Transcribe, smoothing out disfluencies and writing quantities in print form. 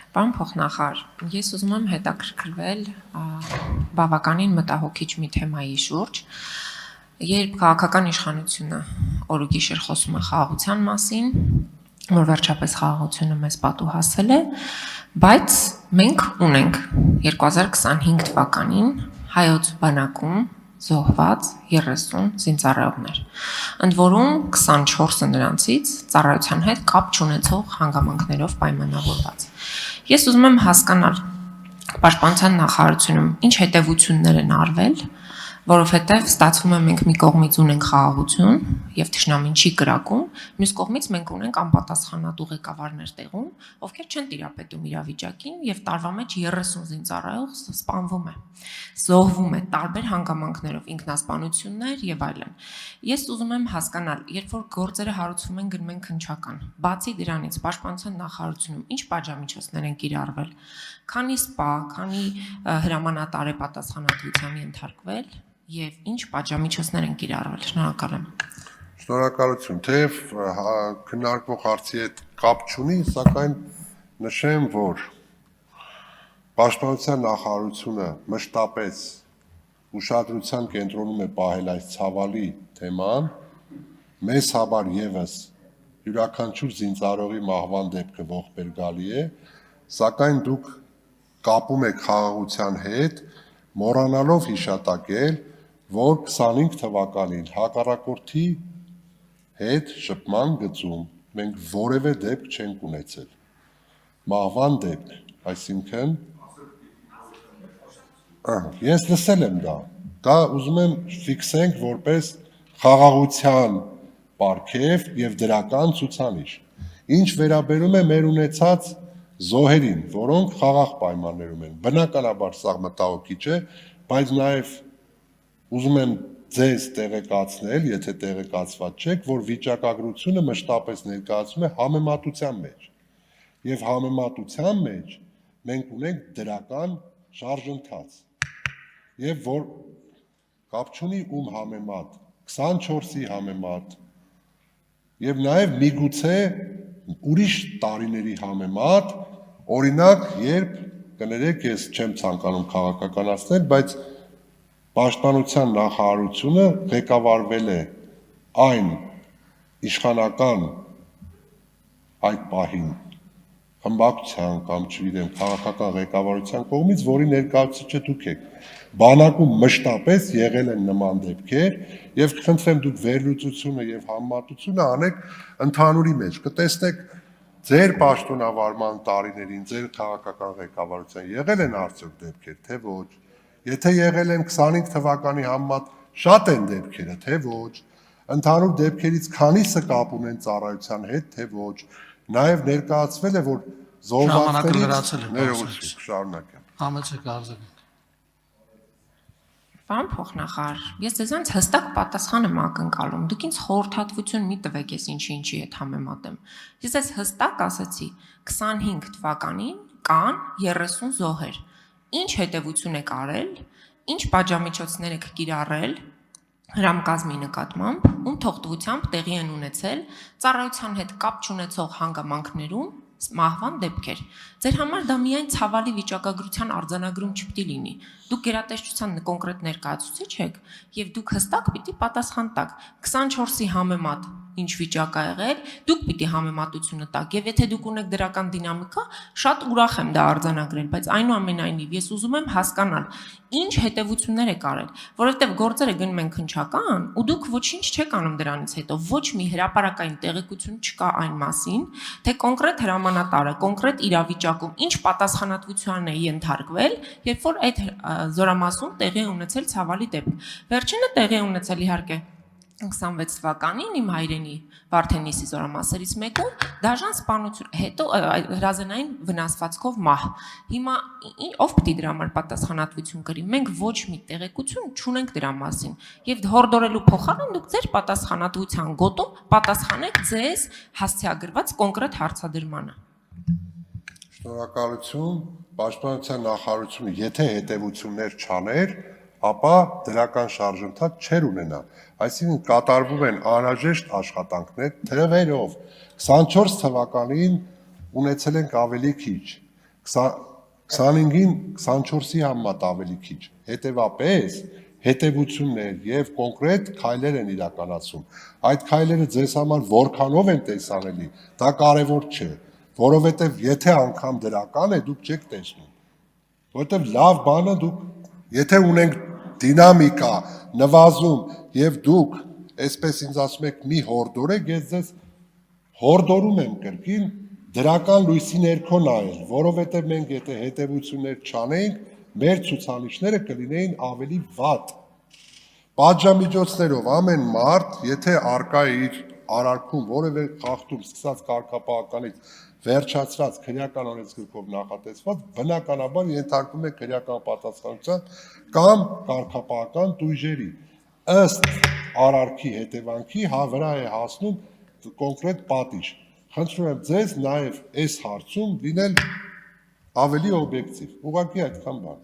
Պարոն փոխնախարար, ես ուզում եմ հետաքրքրվել բավականին մտահոգիչ մի թեմայի շուրջ, երբ քաղաքական իշխանությունը օր ու գիշեր խոսում է խաղաղության մասին, որ վերջապես խաղաղությունը մեզ պատուհասել է, բայց մենք ունենք 2025 թվականին հայոց բանակում զոհված 30 զինծառայողներ, ընդ որում 24-ը նրանցից ծառայության հետ կապ չունեցող հանգամանքներով պայմանավորված։ Ես ուզում եմ հասկանալ Պաշտպանության նախարարությունում ինչ հետևություններ են արվել, որովհետև ստացվում է մենք մի կողմից ունենք խաղաղություն եւ թշնամին չի կրակում, մյուս կողմից մենք ունենք անպատասխանատու ղեկավարներ տեղում, ովքեր չեն տիրապետում իրավիճակին եւ տարվա մեջ 30 զինծառայող սպանվում է, զոհվում է տարբեր հանգամանքներով, ինքնասպանություններ եւ այլն։ Ես ուզում եմ հասկանալ, երբ որ գործերը հարուցվում են գնում են քննչական, բացի դրանից Պաշտպանության նախարարությունում ինչ պատժամիջոցներ են կիրառվել, քանի սպա, քանի հրամանատար է պատասխանատվության ենթարկվել եւ ինչ պատժամիջոցներ են կիրառվել։ Շնորհակալ եմ։ Շնորհակալություն, թեև քննարկվող հարցի հետ կապ չունի, սակայն նշեմ, որ Պաշտպանության նախարարությունը մշտապես ուշադրության կենտրոնում է պահել այս ցավալի թեման, մեզ համար եւս յուրաքանչյուր զինծառայողի մահվան դեպքը ողբեր գալի է, սակայն դուք կապում եք խաղաղության հետ, մոռանալով հիշատակել, որ 25 թվականին հակառակորդի հետ շփման գծում մենք որևէ դեպք չենք ունեցել։ Մահվան դեպք, այսինքն ես լսել եմ դա ուզում եմ ֆիքսենք որպես խաղաղության պարգև եւ դրական ցուցանիշ։ Ինչ վերաբերում է մեր ունեցած զոհերին, որոնք խաղաղ պայմաններում են, բնականաբար սա մտահոգիչ է, բայց նաեւ ուզում եմ ձեզ տեղեկացնել, եթե տեղեկացված չեք, որ վիճակագրությունը մշտապես ներկայացում է համեմատության մեջ։ Եվ համեմատության մեջ մենք ունենք դրական շարժընթաց։ Եվ որ կապ չունի ում համեմատ, 24-ի համեմատ, եւ նաեւ միգուցե ուրիշ տարիների համեմատ, օրինակ, երբ կներեք, ես չեմ ցանկանում քաղաքականացնել, բայց Պաշտպանության նախարարությունը ղեկավարվել է այն իշխանական այդ պահին խմբակցության կամ չգիտեմ քաղաքական ղեկավարության կողմից, որի ներկայացուցիչը դուք եք։ Բանակում մշտապես եղել են նման դեպքեր եւ կխնդրեմ դուք վերլուծությունը եւ համեմատությունը անեք ընդհանուրի մեջ։ Կտեսնեք ձեր պաշտոնավարման տարիներին, ձեր քաղաքական ղեկավարության եղել են արդյոք դեպքեր, թե ոչ։ Եթե եղել են 25 թվականի համեմատ շատ են դեպքերը, թե ոչ, ընդհանուր դեպքերից քանիսը կապ ունեն ծառայության հետ, թե ոչ, նաև ներկայացվել է, որ զոհվածներից ներողություն շարունակեմ։ Համեցեք արձագանք։ Պարոն փոխնախարար, ես ձեզանից հստակ պատասխան եմ ակնկալում։ Դուք ինձ խորհրդատվություն մի տվեք, ես ինչի հետ համեմատեմ։ Ես ձեզ հստակ ասացի, 25 թվականին կան 30 զոհեր։ Ինչ հետևություն եք արել, ինչ պատժամիջոցներ եք կիրառել հրամկազմի նկատմամբ, ում թողտվությամբ տեղի են ունեցել ծառայության հետ կապ չունեցող հանգամանքներում մահվան դեպքեր։ Ձեր համար դա միայն ցավալի վիճակագրության արձանագրում չպիտի լինի։ Դուք գերատեսչության կոնկրետ ներկայացուցիչ եք եւ դուք հստակ պիտի պատասխան տաք 24-ի համեմատ ինչ վիճակ ա եղել, դուք պիտի համեմատությունը տաք եւ եթե դուք ունեք դրական դինամիկա, շատ ուրախ եմ դա արձանագրել, բայց այնուամենայնիվ ես ուզում եմ հասկանալ, ինչ հետևություններ եք արել, որովհետեւ գործերը գնում են քննչական ու դուք ոչինչ չեք անում դրանից հետո, ոչ մի հրապարակային տեղեկություն չկա այն մասին, թե կոնկրետ հրամանատարը, կոնկրետ իրավիճակում ինչ պատասխանատվության է ենթարկվել, երբ որ այդ զորամասում տեղի է ունեցել ցավալի դեպք։ Վերջինը տեղի է ունեցել իհարկե 26 թվականին իմ հայրենի Վարդենիսի զորամասերից մեկում դաժան սպանություն, հետո հրազենային վնասվածքով մահ։ Հիմա ով պիտի դրա համար պատասխանատվություն կրի։ Մենք ոչ մի տեղեկություն չունենք դրա մասին։ Եվ հորդորելու փոխարեն դուք ձեր պատասխանատվության գոտում պատասխանեք ձեզ հասցեագրված կոնկրետ հարցադրմանը։ Շնորհակալություն, Պաշտպանության նախարարությունը եթե հետևություններ չաներ, ապա դրական շարժընթաց չեր ունենա։ Այսինքն կատարվում են անհրաժեշտ աշխատանքներ թվերով։ 24 թվականին ունեցել ենք ավելի քիչ, 25-ին 24-ի համեմատ ավելի քիչ։ Հետևապես հետևություններ եւ կոնկրետ քայլեր են իրականացում։ Այդ քայլերը ձեզ համար որքանով են տեսանելի, դա կարևոր չէ, որովհետեւ եթե անգամ դրական է, դուք չեք տեսնում։ Որտեւ լավ բանը դուք, եթե ունենք դինամիկա, նվազում եւ դուք այսպես ինձ ասում եք մի հորդորեք, ես ձեզ հորդորում եմ կրկին դրական լույսի ներքո նայել, որովհետեւ մենք եթե հետևություններ չանենք, մեր ցուցանիշները կլինեին ավելի վատ։ Պատժամիջոցներով ամեն մարդ, եթե արկա է իր արարքում որևէ խախտում, սկսած կարգապահականից վերջացրած քրեական օրենսգրքով նախատեսված, բնականաբար ենթարկվում է քրեական պատասխանատվության կամ կարգապահական տույժերի։ Ըստ արարքի հետևանքի վրա է հասնում կոնկրետ պատիժ։ Խնդրում եմ ձեզ նաև այս հարցում լինել ավելի օբյեկտիվ։ Ուղղակի այդքան բան։